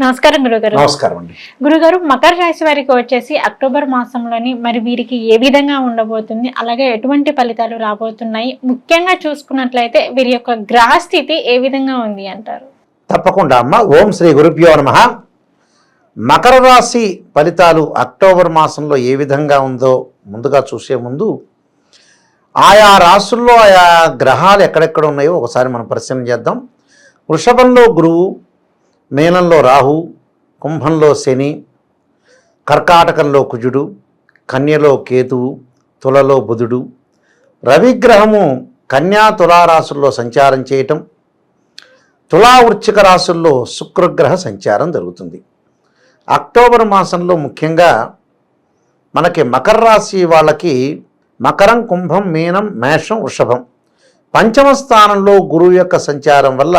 నమస్కారం గురుగారు. నమస్కారం అండి. గురుగారు, మకర రాశి వారికి వచ్చేసి అక్టోబర్ మాసంలోని మరి వీరికి ఏ విధంగా ఉండబోతుంది, అలాగే ఎటువంటి ఫలితాలు రాబోతున్నాయి, ముఖ్యంగా చూసుకున్నట్లయితే వీరి యొక్క గ్రహస్థితి ఏ విధంగా ఉంది అంటారు? తప్పకుండా అమ్మ. ఓం శ్రీ గురుభ్యో నమః. మకర రాశి ఫలితాలు అక్టోబర్ మాసంలో ఏ విధంగా ఉందో ముందుగా చూసే ముందు ఆయా రాశుల్లో ఆయా గ్రహాలు ఎక్కడెక్కడ ఉన్నాయో ఒకసారి మనం పరిశీలన చేద్దాం. వృషభంలో గురువు, మీనంలో రాహు, కుంభంలో శని, కర్కాటకంలో కుజుడు, కన్యలో కేతువు, తులలో బుధుడు, రవిగ్రహము కన్యా తులారాశుల్లో సంచారం చేయటం, తులా వృశ్చిక రాశుల్లో శుక్రగ్రహ సంచారం జరుగుతుంది. అక్టోబర్ మాసంలో ముఖ్యంగా మనకి మకర రాశి వాళ్ళకి మకరం, కుంభం, మీనం, మేషం, వృషభం పంచమ స్థానంలో గురువు యొక్క సంచారం వల్ల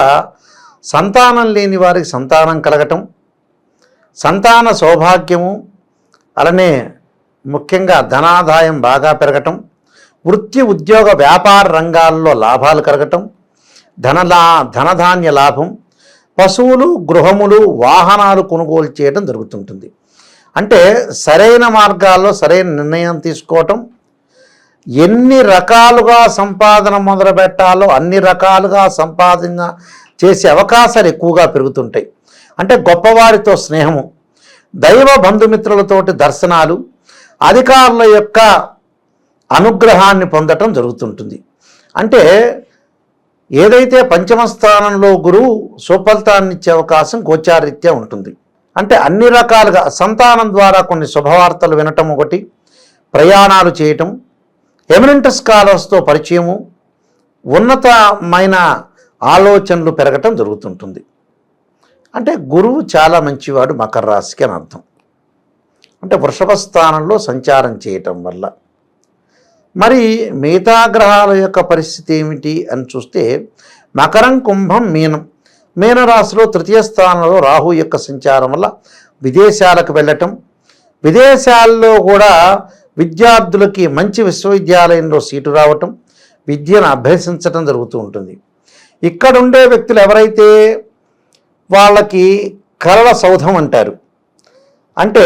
సంతానం లేని వారికి సంతానం కలగటం, సంతాన సౌభాగ్యము, అలానే ముఖ్యంగా ధనాదాయం బాగా పెరగటం, వృత్తి ఉద్యోగ వ్యాపార రంగాల్లో లాభాలు కలగటం, ధనధాన్య లాభం, పశువులు, గృహములు, వాహనాలు కొనుగోలు చేయడం జరుగుతుంటుంది. అంటే సరైన మార్గాల్లో సరైన నిర్ణయం తీసుకోవటం, ఎన్ని రకాలుగా సంపాదన మొదలుపెట్టాలో అన్ని రకాలుగా సంపాదన చేసే అవకాశాలు ఎక్కువగా పెరుగుతుంటాయి. అంటే గొప్పవారితో స్నేహము, దైవ బంధుమిత్రులతోటి దర్శనాలు, అధికారుల యొక్క అనుగ్రహాన్ని పొందటం జరుగుతుంటుంది. అంటే ఏదైతే పంచమ స్థానంలో గురువు సుఫలితాన్ని ఇచ్చే అవకాశం గోచారీత్యా ఉంటుంది. అంటే అన్ని రకాలుగా సంతానం ద్వారా కొన్ని శుభవార్తలు వినటం ఒకటి, ప్రయాణాలు చేయటం, ఎమినెంట్ స్కాలర్స్తో పరిచయము, ఉన్నతమైన ఆలోచనలు పెరగటం జరుగుతుంటుంది. అంటే గురువు చాలా మంచివాడు మకర రాశికి అని అర్థం. అంటే వృషభ స్థానంలో సంచారం చేయటం వల్ల మరి మిగతా గ్రహాల యొక్క పరిస్థితి ఏమిటి అని చూస్తే మకరం, కుంభం, మీనం. మీనరాశిలో తృతీయ స్థానంలో రాహు యొక్క సంచారం వల్ల విదేశాలకు వెళ్ళటం, విదేశాల్లో కూడా విద్యార్థులకి మంచి విశ్వవిద్యాలయంలో సీటు రావటం, విద్యను అభ్యసించడం జరుగుతూ ఉంటుంది. ఇక్కడ ఉండే వ్యక్తులు ఎవరైతే వాళ్ళకి కలల సౌధం అంటారు. అంటే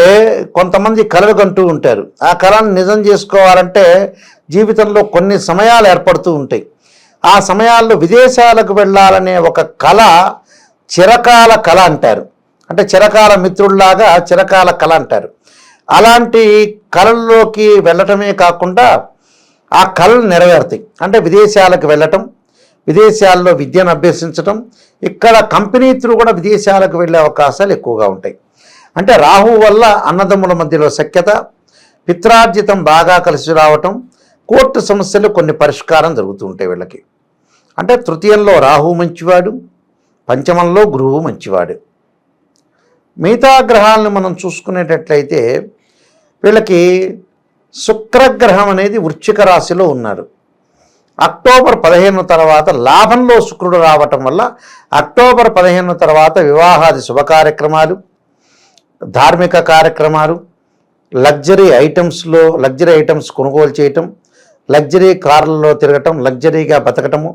కొంతమంది కలలు కంటూ ఉంటారు. ఆ కళను నిజం చేసుకోవాలంటే జీవితంలో కొన్ని సమయాలు ఏర్పడుతూ ఉంటాయి. ఆ సమయాల్లో విదేశాలకు వెళ్ళాలనే ఒక కళ చిరకాల కళ అంటారు. అంటే చిరకాల మిత్రుల్లాగా చిరకాల కళ అంటారు. అలాంటి కళల్లోకి వెళ్ళటమే కాకుండా ఆ కళలు నెరవేరుతాయి. అంటే విదేశాలకు వెళ్ళటం, విదేశాల్లో విద్యను అభ్యసించటం, ఇక్కడ కంపెనీ త్రూ కూడా విదేశాలకు వెళ్ళే అవకాశాలు ఎక్కువగా ఉంటాయి. అంటే రాహు వల్ల అన్నదమ్ముల మధ్యలో సఖ్యత, పిత్రార్జితం బాగా కలిసి రావటం, కోర్టు సమస్యలు కొన్ని పరిష్కారం జరుగుతూ ఉంటాయి వీళ్ళకి. అంటే తృతీయంలో రాహు మంచివాడు, పంచమంలో గురువు మంచివాడు. మిగతా గ్రహాలను మనం చూసుకునేటట్లయితే వీళ్ళకి శుక్రగ్రహం అనేది వృశ్చిక రాశిలో ఉన్నారు. అక్టోబర్ 15 తర్వాత లాభంలో శుక్రుడు రావటం వల్ల అక్టోబర్ 15 తర్వాత వివాహాది శుభ కార్యక్రమాలు, ధార్మిక కార్యక్రమాలు, లగ్జరీ ఐటమ్స్ కొనుగోలు చేయటం, లగ్జరీ కార్లలో తిరగటం, లగ్జరీగా బతకటము,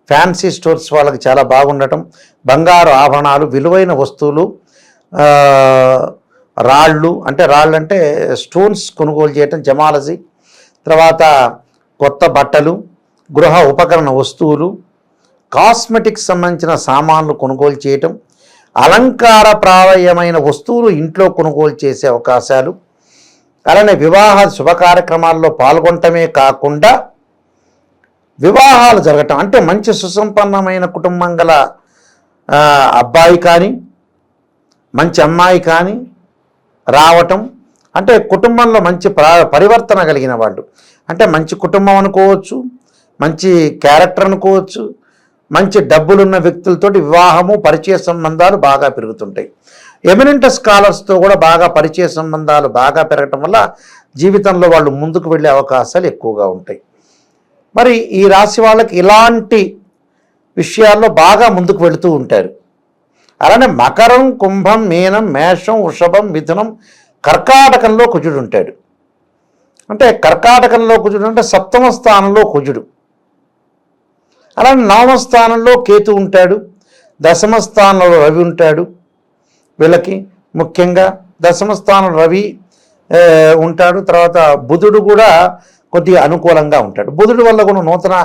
ఫ్యాన్సీ స్టోర్స్ వాళ్ళకి చాలా బాగుండటం, బంగారు ఆభరణాలు, విలువైన వస్తువులు, రాళ్ళు అంటే స్టోన్స్ కొనుగోలు చేయటం, జమాలజీ, తర్వాత కొత్త బట్టలు, గృహ ఉపకరణ వస్తువులు, కాస్మెటిక్స్ సంబంధించిన సామాన్లు కొనుగోలు చేయటం, అలంకారప్రాయమైన వస్తువులు ఇంట్లో కొనుగోలు చేసే అవకాశాలు, అలానే వివాహ శుభ కార్యక్రమాల్లో పాల్గొనటమే కాకుండా వివాహాలు జరగటం. అంటే మంచి సుసంపన్నమైన కుటుంబం గల అబ్బాయి కానీ మంచి అమ్మాయి కానీ రావటం. అంటే కుటుంబంలో మంచి పరివర్తన కలిగిన వాళ్ళు, అంటే మంచి కుటుంబం అనుకోవచ్చు, మంచి క్యారెక్టర్ అనుకోవచ్చు, మంచి డబ్బులున్న వ్యక్తులతోటి వివాహము, పరిచయ సంబంధాలు బాగా పెరుగుతుంటాయి. ఎమినెంట్ స్కాలర్స్తో కూడా బాగా పరిచయ సంబంధాలు బాగా పెరగటం వల్ల జీవితంలో వాళ్ళు ముందుకు వెళ్ళే అవకాశాలు ఎక్కువగా ఉంటాయి. మరి ఈ రాశి వాళ్ళకి ఇలాంటి విషయాల్లో బాగా ముందుకు వెళుతూ ఉంటారు. అలానే మకరం, కుంభం, మీనం, మేషం, వృషభం, మిథునం, కర్కాటకంలో కుజుడు ఉంటాడు. అంటే కర్కాటకంలో కుజుడు అంటే సప్తమ స్థానంలో కుజుడు, అలానే నవమ స్థానంలో కేతు ఉంటాడు, దశమ స్థానంలో రవి ఉంటాడు, వీళ్ళకి ముఖ్యంగా దశమ స్థానం రవి ఉంటాడు. తర్వాత బుధుడు కూడా కొద్దిగా అనుకూలంగా ఉంటాడు. బుధుడు వల్ల కూడా నూతన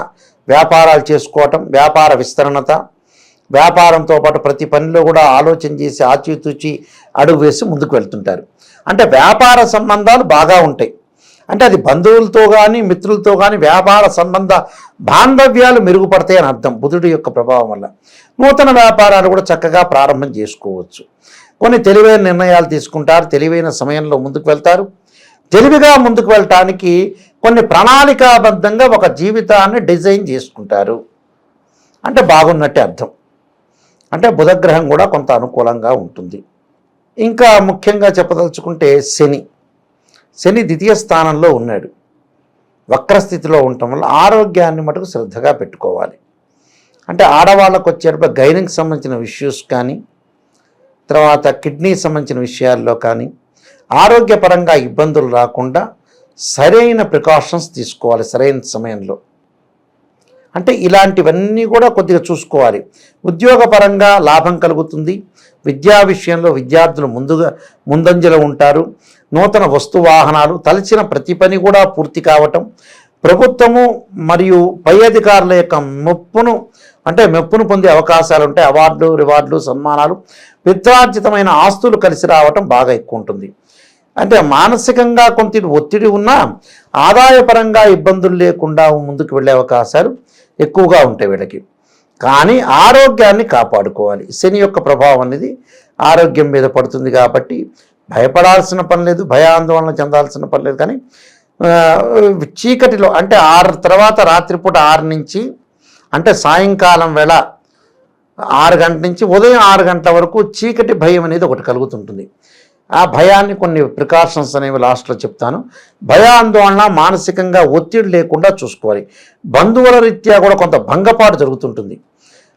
వ్యాపారాలు చేసుకోవటం, వ్యాపార విస్తరణత, వ్యాపారంతో పాటు ప్రతి పనిలో కూడా ఆలోచన చేసి ఆచితూచి అడుగు వేసి ముందుకు వెళ్తుంటారు. అంటే వ్యాపార సంబంధాలు బాగా ఉంటాయి. అంటే అది బంధువులతో కానీ మిత్రులతో కానీ వ్యాపార సంబంధ బాంధవ్యాలు మెరుగుపడతాయి అని అర్థం. బుధుడి యొక్క ప్రభావం వల్ల నూతన వ్యాపారాలు కూడా చక్కగా ప్రారంభం చేసుకోవచ్చు. కొన్ని తెలివైన నిర్ణయాలు తీసుకుంటారు, తెలివైన సమయంలో ముందుకు వెళ్తారు. తెలివిగా ముందుకు వెళ్ళటానికి కొన్ని ప్రణాళికాబద్ధంగా ఒక జీవితాన్ని డిజైన్ చేసుకుంటారు. అంటే బాగున్నట్టే అర్థం. అంటే బుధగ్రహం కూడా కొంత అనుకూలంగా ఉంటుంది. ఇంకా ముఖ్యంగా చెప్పదలుచుకుంటే శని ద్వితీయ స్థానంలో ఉన్నాడు. వక్రస్థితిలో ఉండటం వల్ల ఆరోగ్యాన్ని మటుకు శ్రద్ధగా పెట్టుకోవాలి. అంటే ఆడవాళ్ళకు వచ్చేటప్పుడు గైనింగ్ సంబంధించిన ఇష్యూస్ కానీ, తర్వాత కిడ్నీ సంబంధించిన విషయాల్లో కానీ ఆరోగ్యపరంగా ఇబ్బందులు రాకుండా సరైన ప్రికాషన్స్ తీసుకోవాలి సరైన సమయంలో. అంటే ఇలాంటివన్నీ కూడా కొద్దిగా చూసుకోవాలి. ఉద్యోగపరంగా లాభం కలుగుతుంది. విద్యా విషయంలో విద్యార్థులు ముందంజలో ఉంటారు. నూతన వస్తు వాహనాలు, తలచిన ప్రతి పని కూడా పూర్తి కావటం, ప్రభుత్వము మరియు పై అధికారుల యొక్క మెప్పును పొందే అవకాశాలు ఉంటాయి. అవార్డులు, రివార్డులు, సన్మానాలు, పిత్రార్జితమైన ఆస్తులు కలిసి రావటం బాగా ఎక్కువ ఉంటుంది. అంటే మానసికంగా కొంత ఒత్తిడి ఉన్నా ఆదాయపరంగా ఇబ్బందులు లేకుండా ముందుకు వెళ్ళే అవకాశాలు ఎక్కువగా ఉంటాయి వీళ్ళకి. కానీ ఆరోగ్యాన్ని కాపాడుకోవాలి. శని యొక్క ప్రభావం అనేది ఆరోగ్యం మీద పడుతుంది కాబట్టి భయపడాల్సిన పని లేదు, భయాందోళన చెందాల్సిన పని లేదు. కానీ చీకటిలో అంటే 6 తర్వాత రాత్రిపూట 6 నుంచి అంటే సాయంకాలం వేళ 6 గంటల నుంచి ఉదయం 6 గంటల వరకు చీకటి భయం అనేది ఒకటి కలుగుతుంటుంది. ఆ భయాన్ని కొన్ని ప్రికాషన్స్ అనేవి లాస్ట్లో చెప్తాను. భయాందోళన, మానసికంగా ఒత్తిడి లేకుండా చూసుకోవాలి. బంధువుల రీత్యా కూడా కొంత భంగపాటు జరుగుతుంటుంది.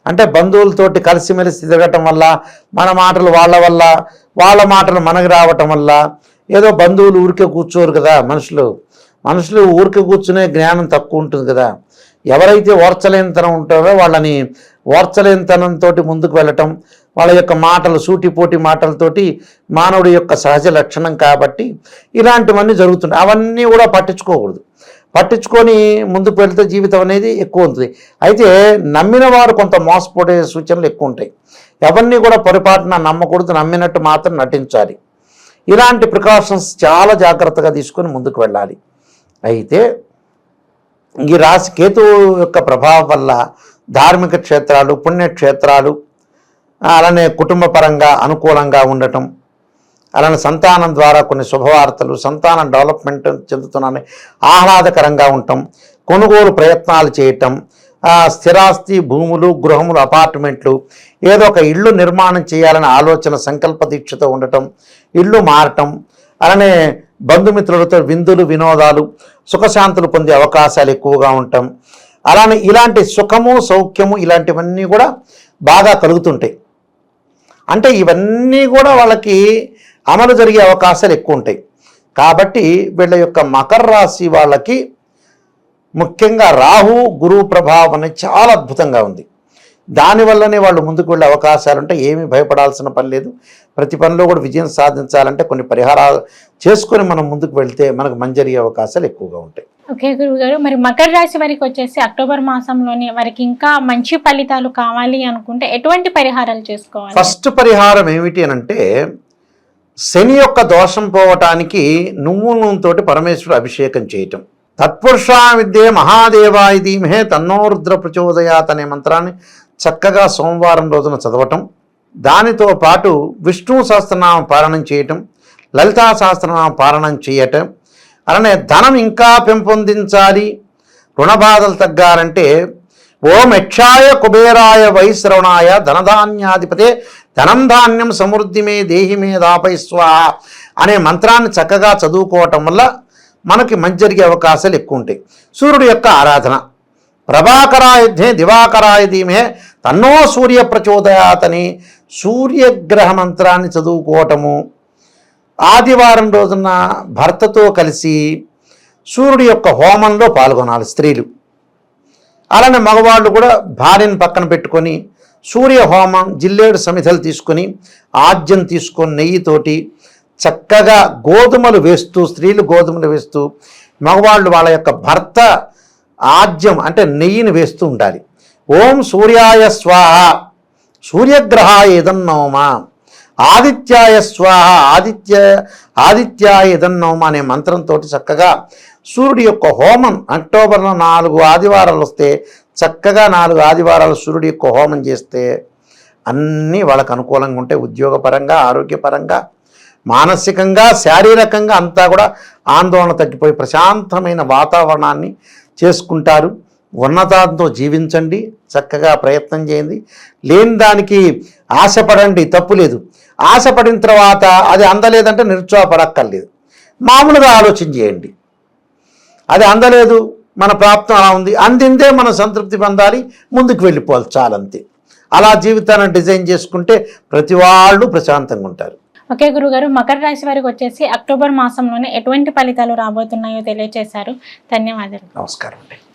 అంటే బంధువులతోటి కలిసిమెలిసి తిరగటం వల్ల మన మాటలు వాళ్ళ వల్ల, వాళ్ళ మాటలు మనకు రావటం వల్ల, ఏదో బంధువులు ఊరికే కూర్చోరు కదా, మనుషులు ఊరికే కూర్చునే జ్ఞానం తక్కువ ఉంటుంది కదా. ఎవరైతే ఓర్చలేనితనం ఉంటారో వాళ్ళని ఓర్చలేనితనంతో ముందుకు వెళ్ళటం, వాళ్ళ యొక్క మాటలు సూటిపోటి మాటలతోటి మానవుడి యొక్క సహజ లక్షణం కాబట్టి ఇలాంటివన్నీ జరుగుతుంటాయి. అవన్నీ కూడా పట్టించుకొని ముందుకు వెళ్తే జీవితం అనేది ఎక్కువ ఉంటుంది. అయితే నమ్మిన వారు కొంత మోసపోయే సూచనలు ఎక్కువ ఉంటాయి. ఎవరిని కూడా పొరపాటున నమ్మకూడదు, నమ్మినట్టు మాత్రం నటించాలి. ఇలాంటి ప్రికాషన్స్ చాలా జాగ్రత్తగా తీసుకొని ముందుకు వెళ్ళాలి. అయితే ఈ రాశి కేతువు యొక్క ప్రభావం వల్ల ధార్మిక క్షేత్రాలు, పుణ్యక్షేత్రాలు, అలానే కుటుంబ పరంగా అనుకూలంగా ఉండటం, అలానే సంతానం ద్వారా కొన్ని శుభవార్తలు, సంతానం డెవలప్మెంట్ చెందుతున్నారని ఆహ్లాదకరంగా ఉండటం, కొనుగోలు ప్రయత్నాలు చేయటం, స్థిరాస్తి, భూములు, గృహములు, అపార్ట్మెంట్లు, ఏదో ఒక ఇల్లు నిర్మాణం చేయాలనే ఆలోచన, సంకల్ప దీక్షతో ఉండటం, ఇల్లు మారటం, అలానే బంధుమిత్రులతో విందులు, వినోదాలు, సుఖశాంతులు పొందే అవకాశాలు ఎక్కువగా ఉండటం, అలానే ఇలాంటి సుఖము, సౌఖ్యము ఇలాంటివన్నీ కూడా బాగా కలుగుతుంటాయి. అంటే ఇవన్నీ కూడా వాళ్ళకి అమలు జరిగే అవకాశాలు ఎక్కువ ఉంటాయి. కాబట్టి వీళ్ళ యొక్క మకర రాశి వాళ్ళకి ముఖ్యంగా రాహు, గురువు ప్రభావం అనేది చాలా అద్భుతంగా ఉంది. దానివల్లనే వాళ్ళు ముందుకు వెళ్ళే అవకాశాలు ఉంటాయి. ఏమీ భయపడాల్సిన పని లేదు. ప్రతి పనిలో కూడా విజయం సాధించాలంటే కొన్ని పరిహారాలు చేసుకొని మనం ముందుకు వెళ్తే మనకు మంచి జరిగే అవకాశాలు ఎక్కువగా ఉంటాయి. ఓకే గురుగారు, మరి మకర రాశి వారికి వచ్చేసి అక్టోబర్ మాసంలోనే వారికి ఇంకా మంచి ఫలితాలు కావాలి అనుకుంటే ఎటువంటి పరిహారాలు చేసుకోవాలి? ఫస్ట్ పరిహారం ఏమిటి అనంటే శని యొక్క దోషం పోవటానికి నువ్వు నూనెతోటి పరమేశ్వరుడు అభిషేకం చేయటం. తత్పురుషా విద్యే మహాదేవాయ ధీమహే తన్నో రుద్ర ప్రచోదయాత్ అనే మంత్రాన్ని చక్కగా సోమవారం రోజున చదవటం, దానితో పాటు విష్ణు సహస్రనామం పారాయణం చేయటం, లలితా సహస్రనామం పారాయణం చేయటం, అలానే ధనం ఇంకా పెంపొందించాలి, రుణబాధలు తగ్గాలంటే ఓం యక్షాయ కుబేరాయ వైశ్రవణాయ ధనధాన్యాధిపతే ధనం ధాన్యం సమృద్ధి మే దేహి మే దాపై స్వాహ అనే మంత్రాన్ని చక్కగా చదువుకోవటం వల్ల మనకి మంచి జరిగే అవకాశాలు ఎక్కువ ఉంటాయి. సూర్యుడి యొక్క ఆరాధన, ప్రభాకరాయుధే దివాకరాయ ధీమహే తన్నో సూర్య ప్రచోదయాత్ అని సూర్యగ్రహ మంత్రాన్ని చదువుకోవటము, ఆదివారం రోజున భర్తతో కలిసి సూర్యుడి యొక్క హోమంలో పాల్గొనాలి స్త్రీలు. అలానే మగవాళ్ళు కూడా భార్యను పక్కన పెట్టుకొని సూర్య హోమం, జిల్లేడు సమిధలు తీసుకొని ఆజ్యం తీసుకొని నెయ్యితోటి చక్కగా గోధుమలు వేస్తూ, స్త్రీలు గోధుమలు వేస్తూ, మగవాళ్ళు వాళ్ళ యొక్క భర్త ఆజ్యం అంటే నెయ్యిని వేస్తూ ఉండాలి. ఓం సూర్యాయ స్వాహ, సూర్యగ్రహాయ ఇదన్నోమ, ఆదిత్యాయ స్వాహ, ఆదిత్యాయ ఇదన్నోమ అనే మంత్రంతో చక్కగా సూర్యుడి యొక్క హోమం అక్టోబర్లో 4 ఆదివారాలు వస్తే చక్కగా 4 ఆదివారాలు సూర్యుడి యొక్క హోమం చేస్తే అన్నీ వాళ్ళకు అనుకూలంగా ఉంటాయి. ఉద్యోగపరంగా, ఆరోగ్యపరంగా, మానసికంగా, శారీరకంగా అంతా కూడా ఆందోళన తగ్గిపోయి ప్రశాంతమైన వాతావరణాన్ని చేసుకుంటారు. ఉన్నతంతో జీవించండి, చక్కగా ప్రయత్నం చేయండి. లేని దానికి ఆశపడండి, తప్పు లేదు. ఆశపడిన తర్వాత అది అందలేదంటే నిరుత్సాహపడక్కర్లేదు. మామూలుగా ఆలోచన చేయండి. అది అందలేదు, మన ప్రాప్తం అలా ఉంది, అందిందే మనం సంతృప్తి పొందాలి, ముందుకు వెళ్ళిపోవాలి, చాలంతే. అలా జీవితాన్ని డిజైన్ చేసుకుంటే ప్రతి వాళ్ళు ప్రశాంతంగా ఉంటారు. ఓకే గురుగారు, మకర రాశి వారికి వచ్చేసి అక్టోబర్ మాసంలోనే ఎటువంటి ఫలితాలు రాబోతున్నాయో తెలియజేశారు. ధన్యవాదాలు. నమస్కారం అండి.